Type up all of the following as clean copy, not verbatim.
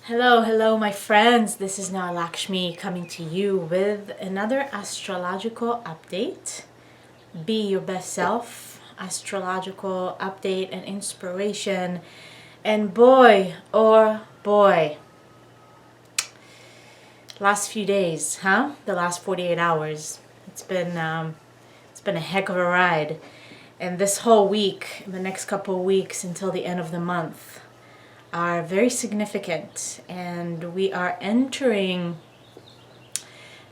Hello, my friends. This is now Lakshmi coming to you with another astrological update. Be your best self, astrological update and inspiration. And boy, last few days, the last 48 hours. It's been a heck of a ride. And this whole week, the next couple of weeks until the end of the month, are very significant, and we are entering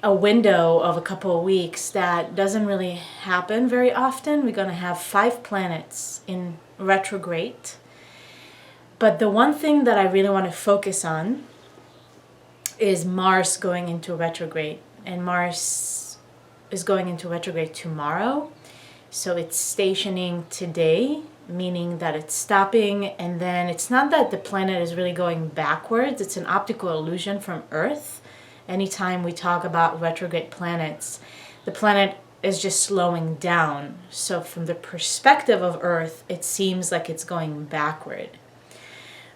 a window of a couple of weeks that doesn't really happen very often. We're going to have 5 planets in retrograde, but the one thing that I really want to focus on is Mars going into retrograde, and Mars is going into retrograde tomorrow, so it's stationing today, meaning that it's stopping, and then it's not that the planet is really going backwards. It's an optical illusion from Earth. Anytime we talk about retrograde planets, the planet is just slowing down. So from the perspective of Earth, it seems like it's going backward.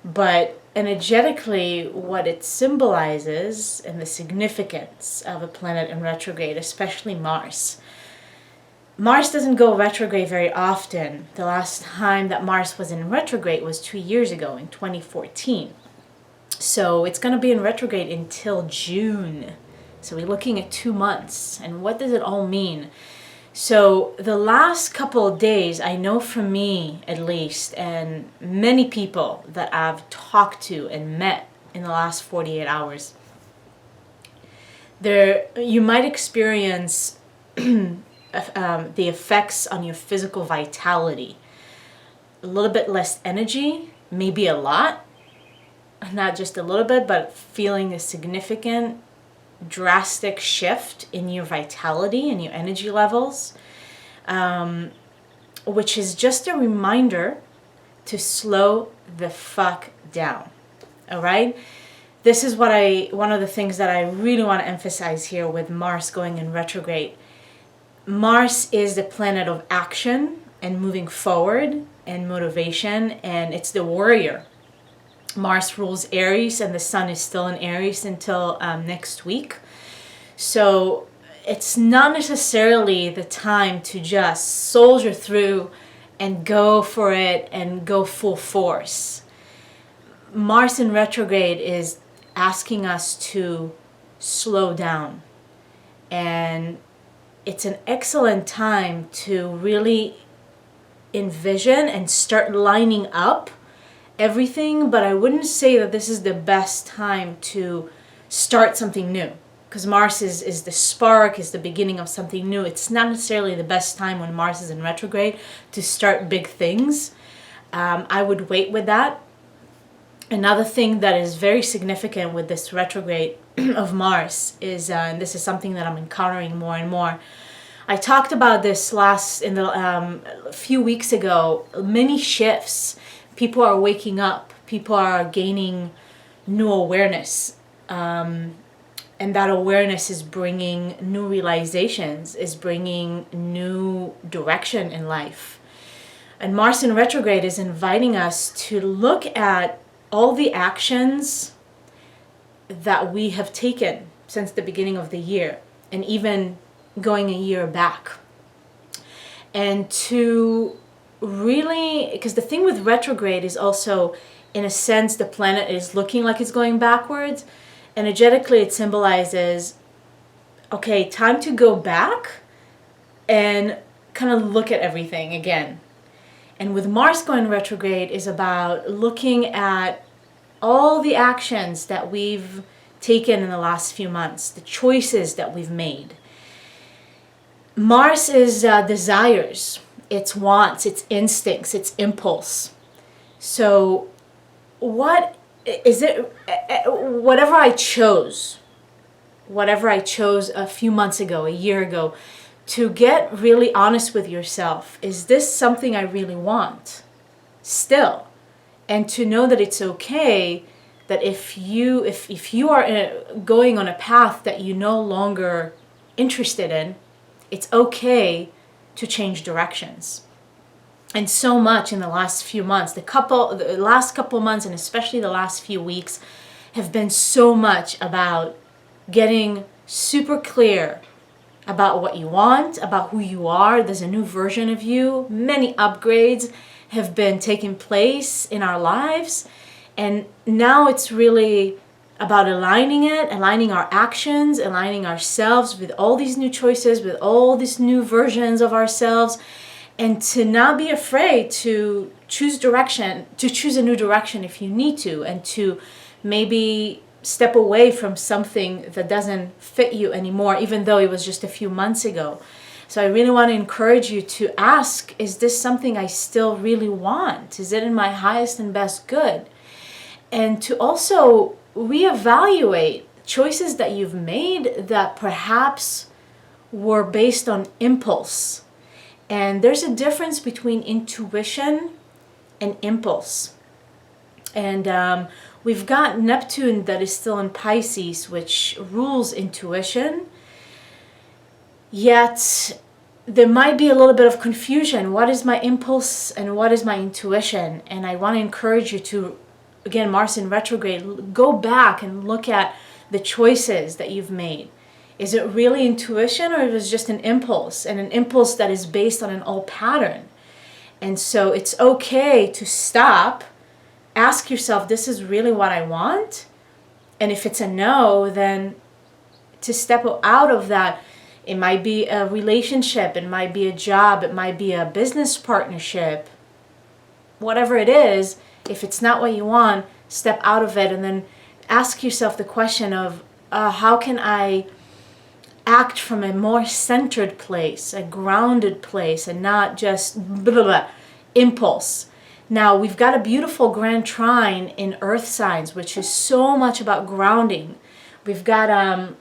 But energetically, what it symbolizes and the significance of a planet in retrograde, especially Mars doesn't go retrograde very often. The last time that Mars was in retrograde was 2 years ago in 2014. So it's going to be in retrograde until June. So we're looking at 2 months. And what does it all mean? So the last couple of days, I know for me at least, and many people that I've talked to and met in the last 48 hours, you might experience the effects on your physical vitality. A little bit less energy, maybe a lot, not just a little bit, but feeling a significant, drastic shift in your vitality and your energy levels, which is just a reminder to slow the fuck down. All right? This is one of the things that I really want to emphasize here with Mars going in retrograde. Mars is the planet of action and moving forward and motivation, and it's the warrior. Mars rules Aries, and the sun is still in Aries until next week. So it's not necessarily the time to just soldier through and go for it and go full force. Mars in retrograde is asking us to slow down, and it's an excellent time to really envision and start lining up everything, but I wouldn't say that this is the best time to start something new, because Mars is the spark, is the beginning of something new. It's not necessarily the best time when Mars is in retrograde to start big things. I would wait with that. Another thing that is very significant with this retrograde of Mars is, and this is something that I'm encountering more and more. I talked about this a few weeks ago. Many shifts. People are waking up. People are gaining new awareness, and that awareness is bringing new realizations, is bringing new direction in life. And Mars in retrograde is inviting us to look at all the actions that we have taken since the beginning of the year, and even going a year back. And to really, because the thing with retrograde is also, in a sense, the planet is looking like it's going backwards. Energetically, it symbolizes, okay, time to go back and kind of look at everything again. And with Mars going retrograde is about looking at all the actions that we've taken in the last few months, the choices that we've made. Mars is desires, its wants, its instincts, its impulse. So what is it? Whatever I chose a few months ago, a year ago, to get really honest with yourself. Is this something I really want still? And to know that it's okay, that if you are going on a path that you're no longer interested in, it's okay to change directions. And so much in the last few months, the last couple months, and especially the last few weeks, have been so much about getting super clear about what you want, about who you are. There's a new version of you. Many upgrades have been taking place in our lives. And now it's really about aligning our actions, aligning ourselves with all these new choices, with all these new versions of ourselves, and to not be afraid to choose a new direction if you need to, and to maybe step away from something that doesn't fit you anymore, even though it was just a few months ago. So I really want to encourage you to ask, is this something I still really want? Is it in my highest and best good? And to also reevaluate choices that you've made that perhaps were based on impulse. And there's a difference between intuition and impulse. And we've got Neptune that is still in Pisces, which rules intuition. Yet there might be a little bit of confusion. What is my impulse and what is my intuition? And I want to encourage you to, again, Mars in retrograde, go back and look at the choices that you've made. Is it really intuition, or is it just an impulse, and an impulse that is based on an old pattern? And so it's okay to stop, ask yourself, this is really what I want? And if it's a no, then to step out of that. It might be a relationship, it might be a job, it might be a business partnership. Whatever it is, if it's not what you want, step out of it, and then ask yourself the question of how can I act from a more centered place, a grounded place, and not just blah, blah, blah, impulse. Now, we've got a beautiful grand trine in earth signs, which is so much about grounding. We've got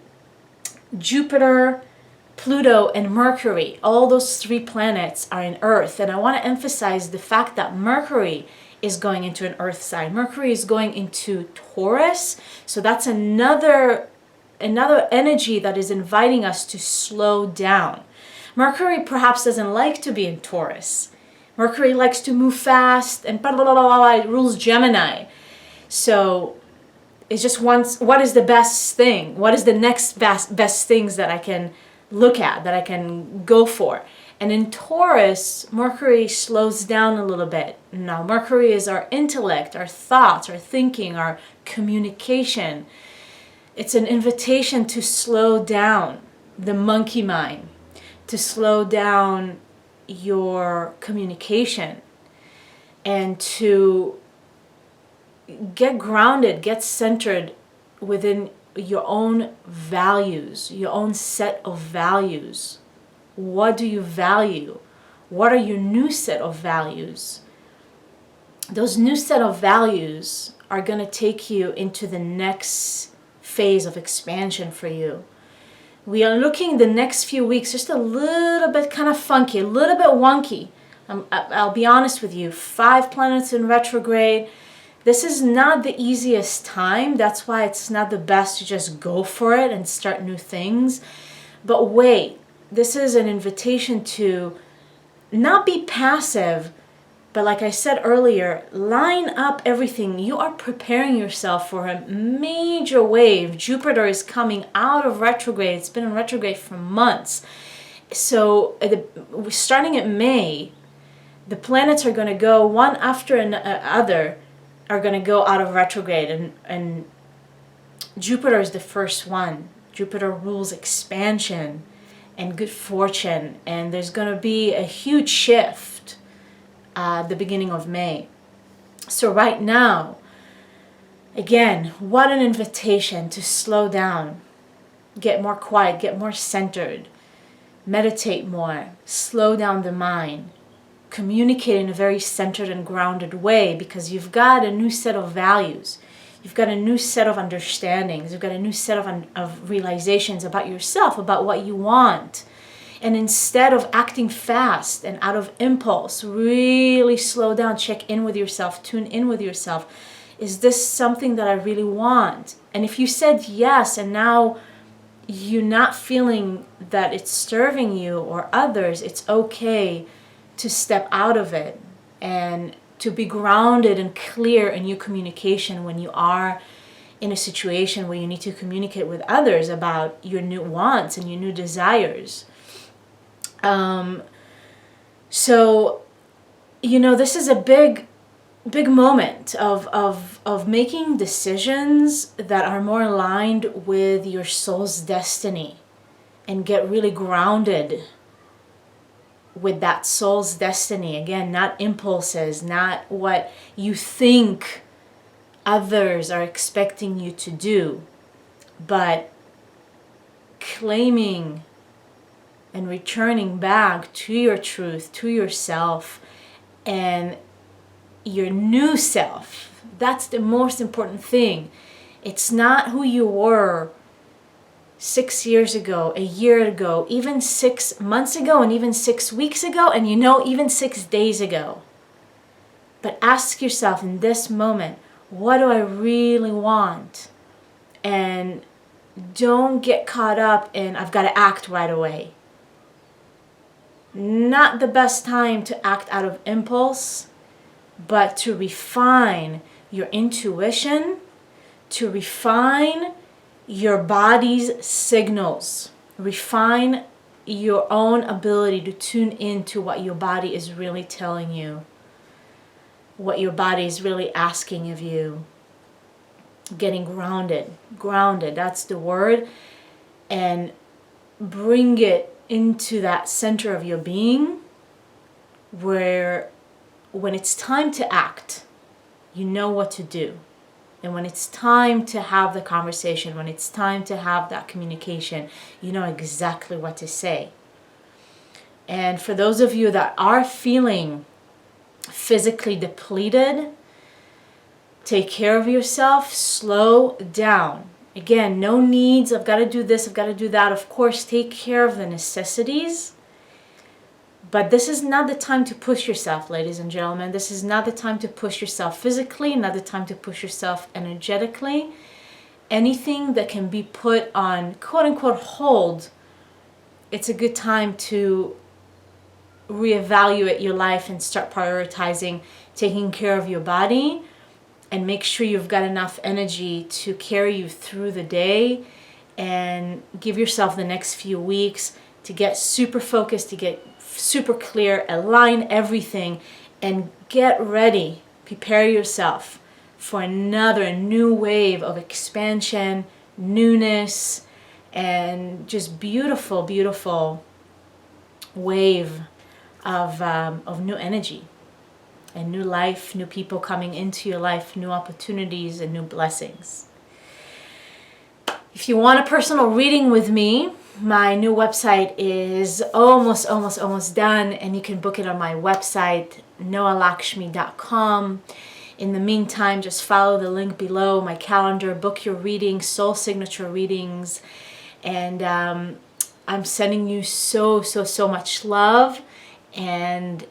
Jupiter, Pluto, and Mercury. All those three planets are in earth. And I want to emphasize the fact that Mercury is going into an earth sign. Mercury is going into Taurus. So that's another energy that is inviting us to slow down. Mercury perhaps doesn't like to be in Taurus. Mercury likes to move fast and blah, blah, blah, blah, blah. It rules Gemini. So it just wants, what is the best thing? What is the next best things that I can look at, that I can go for? And in Taurus, Mercury slows down a little bit. Now, Mercury is our intellect, our thoughts, our thinking, our communication. It's an invitation to slow down the monkey mind, to slow down your communication, and to get grounded, get centered within your own values, your own set of values. What do you value? What are your new set of values? Those new set of values are going to take you into the next phase of expansion for you. We are looking the next few weeks just a little bit kind of funky, a little bit wonky. I'll be honest with you, 5 planets in retrograde. This is not the easiest time. That's why it's not the best to just go for it and start new things. But wait, this is an invitation to not be passive, but like I said earlier, line up everything. You are preparing yourself for a major wave. Jupiter is coming out of retrograde. It's been in retrograde for months. So starting at May, the planets are going to go one after another, are going to go out of retrograde. And Jupiter is the first one. Jupiter rules expansion and good fortune. And there's going to be a huge shift the beginning of May. So right now, again, what an invitation to slow down, get more quiet, get more centered, meditate more, slow down the mind, communicate in a very centered and grounded way, because you've got a new set of values. You've got a new set of understandings. You've got a new set of realizations about yourself, about what you want. And instead of acting fast and out of impulse, really slow down, check in with yourself, tune in with yourself. Is this something that I really want? And if you said yes, and now you're not feeling that it's serving you or others, it's okay to step out of it and to be grounded and clear in your communication when you are in a situation where you need to communicate with others about your new wants and your new desires. So, this is a big moment of making decisions that are more aligned with your soul's destiny, and get really grounded with that soul's destiny. Again, not impulses, not what you think others are expecting you to do, but claiming and returning back to your truth, to yourself, and your new self. That's the most important thing. It's not who you were 6 years ago, a year ago, even 6 months ago, and even 6 weeks ago, and even 6 days ago. But ask yourself in this moment, what do I really want? And don't get caught up in, I've got to act right away. Not the best time to act out of impulse, but to refine your intuition, to refine your body's signals, refine your own ability to tune into what your body is really telling you, what your body is really asking of you. Getting grounded, that's the word, and bring it into that center of your being, where when it's time to act, you know what to do. And when it's time to have the conversation, when it's time to have that communication, you know exactly what to say. And for those of you that are feeling physically depleted, take care of yourself, slow down. Again, no needs, I've got to do this, I've got to do that. Of course, take care of the necessities. But this is not the time to push yourself, ladies and gentlemen. This is not the time to push yourself physically, not the time to push yourself energetically. Anything that can be put on quote-unquote hold, it's a good time to reevaluate your life and start prioritizing taking care of your body, and make sure you've got enough energy to carry you through the day, and give yourself the next few weeks to get super focused, to get super clear, align everything, and get ready. Prepare yourself for another new wave of expansion, newness, and just beautiful, beautiful wave of new energy and new life, new people coming into your life, new opportunities and new blessings. If you want a personal reading with me, my new website is almost done, and you can book it on my website, noalakshmi.com. In the meantime, just follow the link below, my calendar, book your readings, soul signature readings, and I'm sending you so much love, and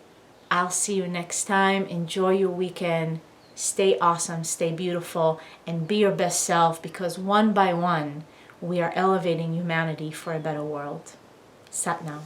I'll see you next time. Enjoy your weekend. Stay awesome, stay beautiful, and be your best self, because one by one, we are elevating humanity for a better world. Sat Nam.